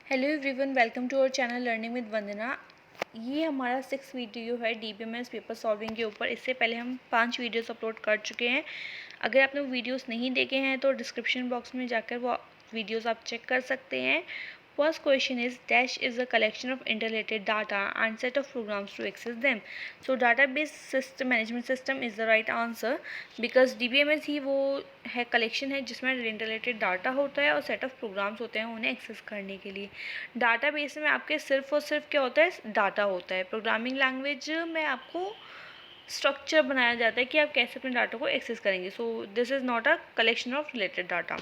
Hello everyone, welcome to our channel learning with Vandana. ये हमारा 6 video है DBMS पेपर सॉल्विंग के ऊपर। इससे पहले हम 5 वीडियोस अपलोड कर चुके हैं। अगर आपने वो वीडियोस नहीं देखे हैं तो डिस्क्रिप्शन बॉक्स में जाकर वो वीडियोस आप चेक कर सकते हैं। First question is dash is a collection of interrelated data and set of programs to access them. So database system management system is the right answer, because DBMS ही वो है कलेक्शन है जिसमें interrelated data होता है और set of programmes होते हैं उन्हें एक्सेस करने के लिए। डाटाबेस में आपके सिर्फ और सिर्फ क्या होता है, डाटा होता है। प्रोग्रामिंग लैंग्वेज में आपको स्ट्रक्चर बनाया जाता है कि आप कैसे अपने डाटा को एक्सेस करेंगे। So this is not a collection of related data.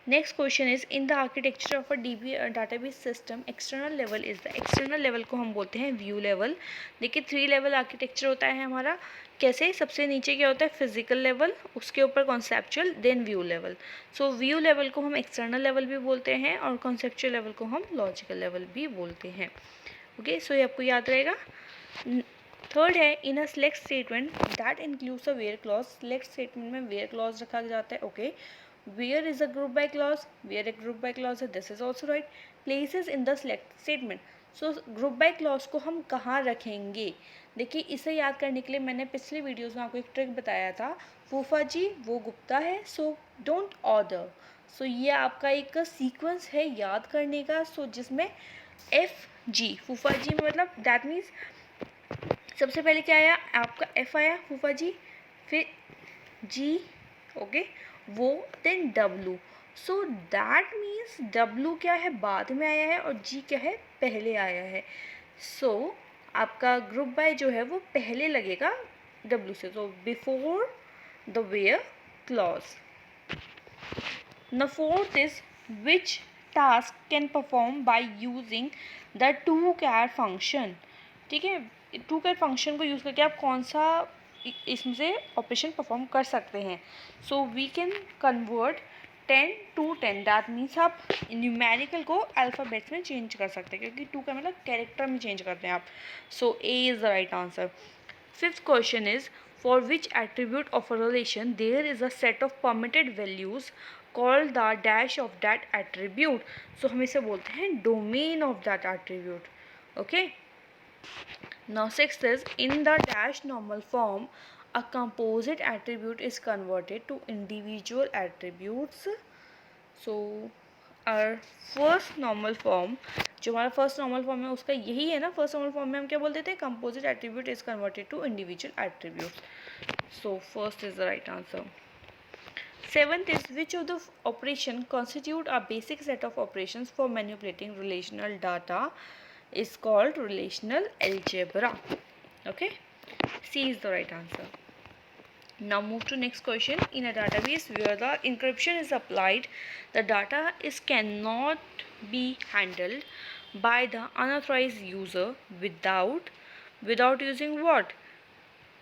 Next question is in the architecture of a database system external level is the. External level को हम बोलते हैं व्यू लेवल। देखिए 3 लेवल आर्किटेक्चर होता है हमारा। कैसे? सबसे नीचे क्या होता है, फिजिकल लेवल, उसके ऊपर conceptual, then view level. So view level को हम एक्सटर्नल लेवल भी बोलते हैं और कॉन्सेप्चुअल लेवल को हम लॉजिकल लेवल भी बोलते हैं। ओके, सो ये आपको याद रहेगा। थर्ड है in a select statement that includes a where clause. Select statement में वेयर क्लॉज रखा जाता है। Okay, where is a group by clause, where एक ग्रुप बाय क्लॉज है, this is also right. Places in the select statement. So group by clause को हम कहाँ रखेंगे? देखिए इसे याद करने के लिए मैंने पिछले वीडियोज़ में आपको एक ट्रिक बताया था। फूफा जी वो गुप्ता है, सो डोंट ऑर्डर। सो ये आपका एक सीक्वेंस है याद करने का। सो जिसमें एफ जी, फूफा जी मतलब दैट मीन्स सबसे पहले क्या आया आपका, एफ आया फूफा जी, फिर जी, ओके वो, then W. So that means W क्या है, बाद में आया है और जी क्या है, पहले आया है। सो आपका ग्रुप बाय जो है वो पहले लगेगा डब्लू से। So before the where clause. The fourth is which task can perform by using the to-char function। ठीक है, to-char फंक्शन को यूज़ करके आप कौन सा इसमें से ऑपरेशन परफॉर्म कर सकते हैं। So we can convert 10 to 10। That means आप न्यूमेरिकल को अल्फ़ाबेट्स में चेंज कर सकते हैं, क्योंकि 2 का मतलब कैरेक्टर में चेंज करते हैं आप। So A is the right answer. Fifth question is for which attribute of a relation there is a set of permitted values called the dash of that attribute। So हम इसे बोलते हैं domain of that attribute। Okay, now sixth is in the dash normal form a composite attribute is converted to individual attributes। So our first normal form, जो हमारा first normal form है उसका यही है ना। फर्स्ट नॉर्मल फॉर्म में हम क्या बोल देते हैं, composite attribute is converted to individual attribute. So first is the right answer. Seventh is which of the operation constitute a basic set of operations for manipulating relational data is called relational algebra। Okay, C is the right answer। Now move to next question. In a database where the encryption is applied, the data is cannot be handled by the unauthorized user without using what?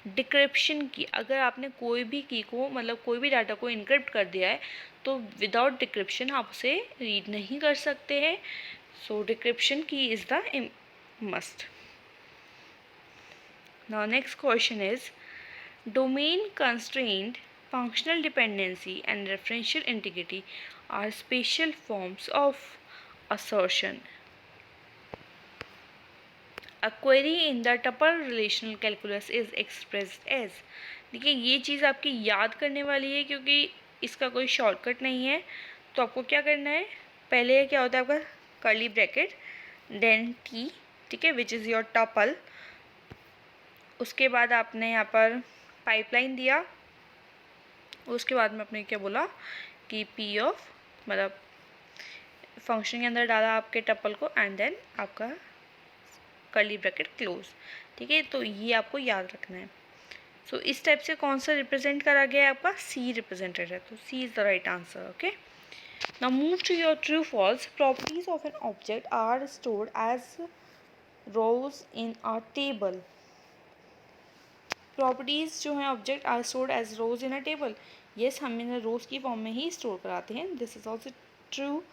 Decryption की। अगर आपने कोई भी की को मतलब कोई भी डाटा को इनक्रिप्ट कर दिया है तो विदाउट डिक्रिप्शन आप उसे रीड नहीं कर सकते हैं। सो डिक्रिप्शन की is the must. Now next question is domain constraint, functional dependency and referential integrity are special forms of assertion। A query in the tuple relational calculus is expressed as। देखिए ये चीज़ आपकी याद करने वाली है क्योंकि इसका कोई शॉर्टकट नहीं है। तो आपको क्या करना है, पहले क्या होता है आपका कर्ली ब्रैकेट, देन टी, ठीक है, विच इज़ योर टपल। उसके बाद आपने यहाँ पर पाइपलाइन दिया, उसके बाद में आपने क्या बोला कि पी ऑफ मतलब फंक्शन के अंदर डाला आपके टपल को एंड देन आपका कर्ली ब्रैकेट क्लोज। ठीक है, तो ये आपको याद रखना है। सो इस टाइप से कौन सा रिप्रेजेंट करा गया है आपका, सी रिप्रेजेंटेड है, तो C is the right answer. Okay, now move to your true false. Properties of an object are stored as rows in a table. Properties जो हैं object are stored as rows in a table. Yes, हम इन्हें रोज की form में ही store कराते हैं। This is also true.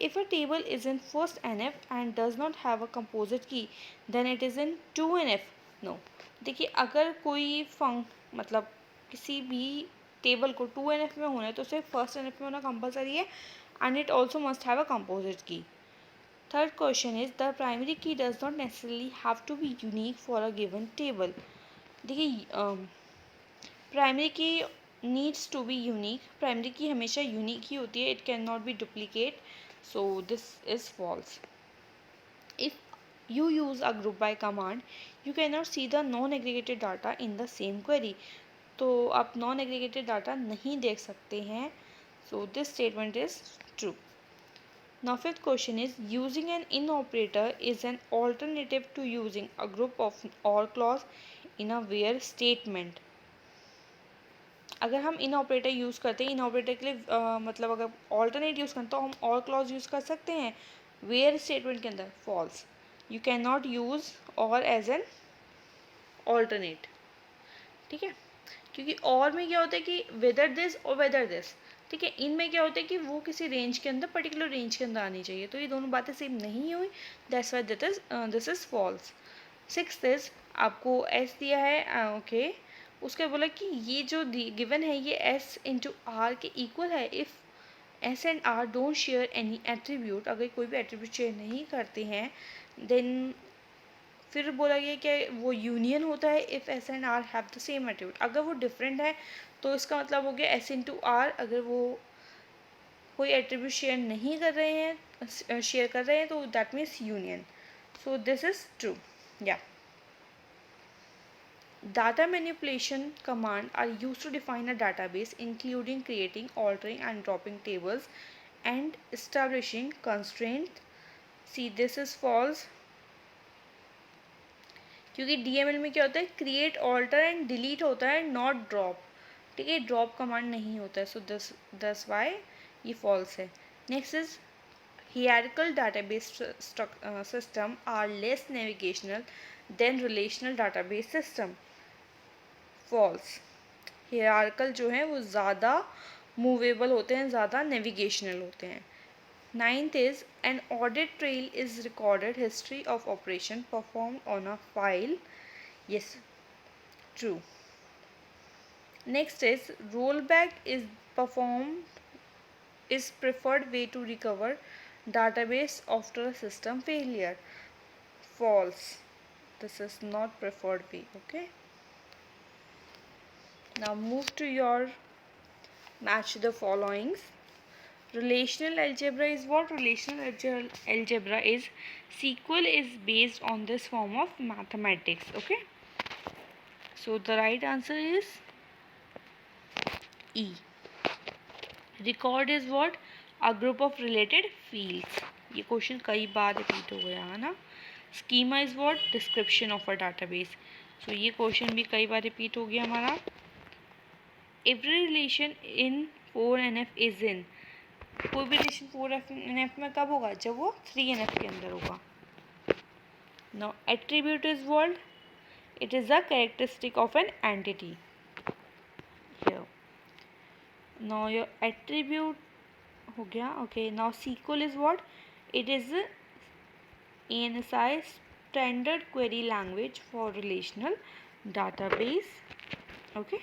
If a table is in first NF and does not have a composite key then it is in 2NF। No, देखिए अगर कोई मतलब किसी भी टेबल को 2NF में होना है तो सिर्फ फर्स्ट NF में होना कंपलसरी है and it also must have a composite की। Third question is the primary key does not necessarily have to be unique for a given table. देखिए primary key needs to be unique, primary key हमेशा unique ही होती है, it can not be duplicate, so this is false. If you use a group by command, you cannot see the non-aggregated data in the same query. तो आप non aggregated data नहीं देख सकते हैं, so this statement is true. Now fifth question is using an in operator is an alternative to using a group of or clause in a where statement. अगर हम इन operator use करते हैं, इन operator के लिए मतलब अगर ऑल्टरनेट यूज़ करते तो हम और क्लॉज यूज़ कर सकते हैं वेयर स्टेटमेंट के अंदर. False. You can not use और एज एन ऑल्टरनेट. ठीक है, क्योंकि और में क्या होता है कि वेदर दिस और वेदर दिस. ठीक है, इनमें क्या होता है कि वो किसी रेंज के अंदर, पर्टिकुलर रेंज के अंदर आनी चाहिए, तो ये दोनों बातें सेम नहीं हुई, that's why this is false. Sixth is आपको एस दिया है, ओके उसके बोला कि ये जो गिवन है ये एस इंटू आर के इक्वल है if S and R don't share any attribute. अगर कोई भी एट्रीब्यूट शेयर नहीं करते हैं देन फिर बोला गया कि वो यूनियन होता है if S and R have the same attribute. अगर वो डिफरेंट है तो इसका मतलब हो गया एस इंटू आर अगर वो कोई एट्रीब्यूट शेयर नहीं कर रहे हैं, शेयर कर रहे हैं, तो that means union. So this is true. या data manipulation command are used to define a database including creating, altering and dropping tables and establishing constraints. See this is false, क्योंकि DML में क्या होता है क्रिएट, ऑल्टर एंड डिलीट होता है, not drop. ठीक है, ड्रॉप कमांड नहीं होता है, सो दस वाई ये फॉल्स है. Next is hierarchical database system are less navigational than relational database system. False. hierarchical जो है वो ज़्यादा मूवेबल होते हैं, ज़्यादा नेविगेशनल होते हैं. Ninth is an audit trail is recorded history of operation perform on a file. Yes, true. Next is roll back is perform is preferred way to recover database after a system failure. False. This is not preferred way. Okay. Now move to your match the followings. Relational algebra is what? Relational algebra is SQL is based on this form of mathematics. Okay. So the right answer is E. Record is what? A group of related fields. ये question कई बार repeat हो गया है ना. Schema is what? Description of a database. So ये question भी कई बार रिपीट हो गया हमारा. Every relation in 4NF is in. कोई भी रिलेशन 4NF में कब होगा? जब वो 3NF के अंदर होगा. Now attribute is what? It is a characteristic of an entity. Now your attribute हो गया. Okay, now SQL is what? It is ANSI standard query language for relational database. Okay,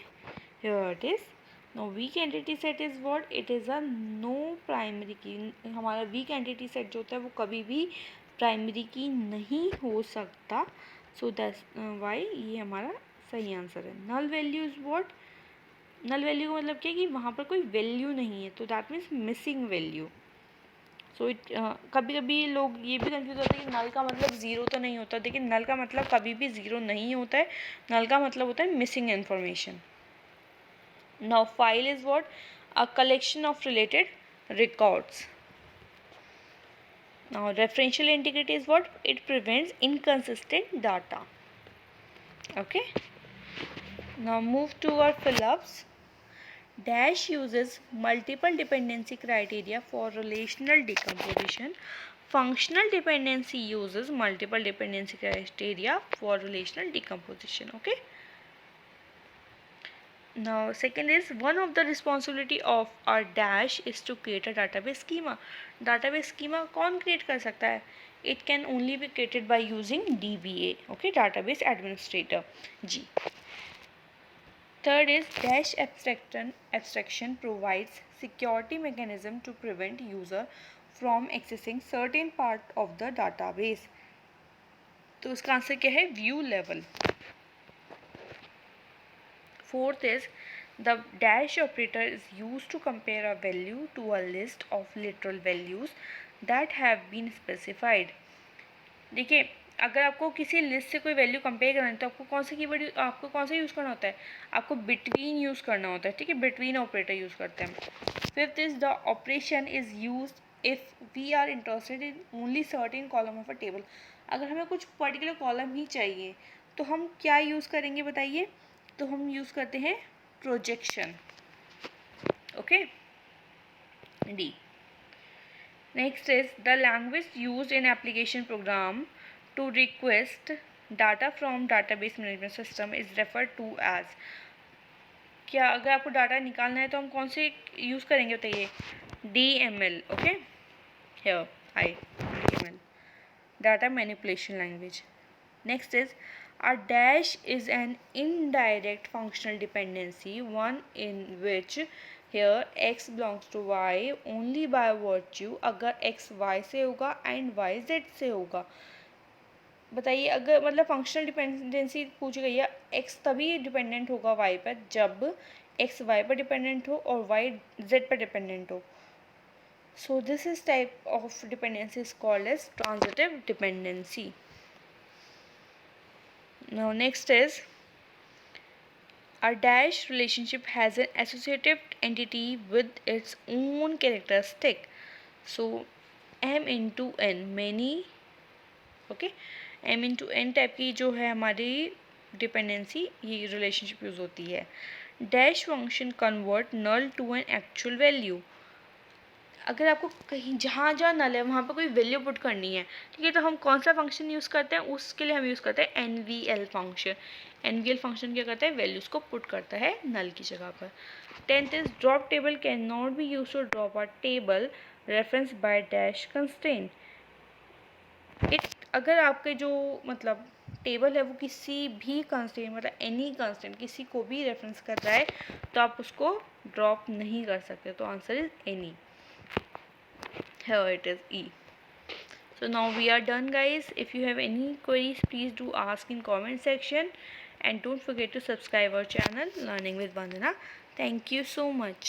here it is. Now weak entity set is what? It is a no primary key. हमारा weak entity set जो होता है वो कभी भी primary key नहीं हो सकता. So that's why ये हमारा सही आंसर है. null value is what? Null value का मतलब क्या है कि वहाँ पर कोई वैल्यू नहीं है, तो that means missing value. So it कभी कभी लोग ये भी कंफ्यूज होता है कि नल का मतलब ज़ीरो तो नहीं होता. देखिए नल का मतलब कभी भी ज़ीरो नहीं होता है. नल का मतलब होता है missing information. Now file is what? A collection of related records. Now referential integrity is what? It prevents inconsistent data. Okay, now move to our fill-ups. Dash uses multiple dependency criteria for relational decomposition. Functional dependency uses multiple dependency criteria for relational decomposition. Okay. Now second is one of the responsibility of our dash is to create a database schema. Database schema कौन create कर सकता है? It can only be created by using DBA. Okay, database administrator. G. Third is dash abstraction provides security mechanism to prevent user from accessing certain part of the database. तो इसका answer क्या है? View level. Fourth is the dash operator is use to compare a value to a list of literal values that have been specified. देखिए, अगर आपको किसी list से कोई वैल्यू कंपेयर करना है तो आपको कौन सा कीवर्ड, आपको कौन सा यूज़ करना होता है? आपको बिटवीन यूज़ करना होता है, ठीक है, बिटवीन ऑपरेटर यूज़ करते हैं। Fifth is the operation is use if we are interested in only certain column of a table. अगर हमें कुछ पर्टिकुलर कॉलम ही चाहिए तो हम क्या यूज़ करेंगे बताइए? तो हम यूज़ करते हैं projection. Okay, D. Next is the language used in application program to request data from database management system is referred to as। क्या अगर आपको डाटा निकालना है तो हम कौन से यूज़ करेंगे बताइए? DML। Okay, here hi, DML, data manipulation language। Next is a dash is an indirect functional dependency, one in which here x belongs to y only by virtue, अगर x y से होगा and y z से होगा। बताइए, अगर मतलब functional dependency पूछी गई है, x तभी डिपेंडेंट होगा y पर जब x y पर डिपेंडेंट हो और y z पर डिपेंडेंट हो। So this is type of dependency is called as transitive dependency. Now next is a dash relationship has an associative entity with its own characteristic. So m into n many, okay, m into n type की जो है हमारी dependency, ये relationship use होती है। Dash function convert null to an actual value. अगर आपको कहीं जहाँ जहाँ नल है वहाँ पर कोई वैल्यू पुट करनी है, ठीक है, तो हम कौन सा फंक्शन यूज़ करते हैं? उसके लिए हम यूज़ करते हैं NVL फंक्शन। NVL फंक्शन क्या करता है? वैल्यूज़ को पुट करता है नल की जगह पर। Tenth is drop table can not be use to drop a table reference by dash constraint. अगर आपके जो मतलब टेबल है वो किसी भी कंस्ट्रेंट, मतलब एनी कंस्ट्रेंट, किसी को भी रेफरेंस कर रहा है तो आप उसको ड्रॉप नहीं कर सकते। तो answer is any. Here it is E. So now we are done guys. If you have any queries, please do ask in comment section and don't forget to subscribe our channel Learning with Vandana. Thank you so much.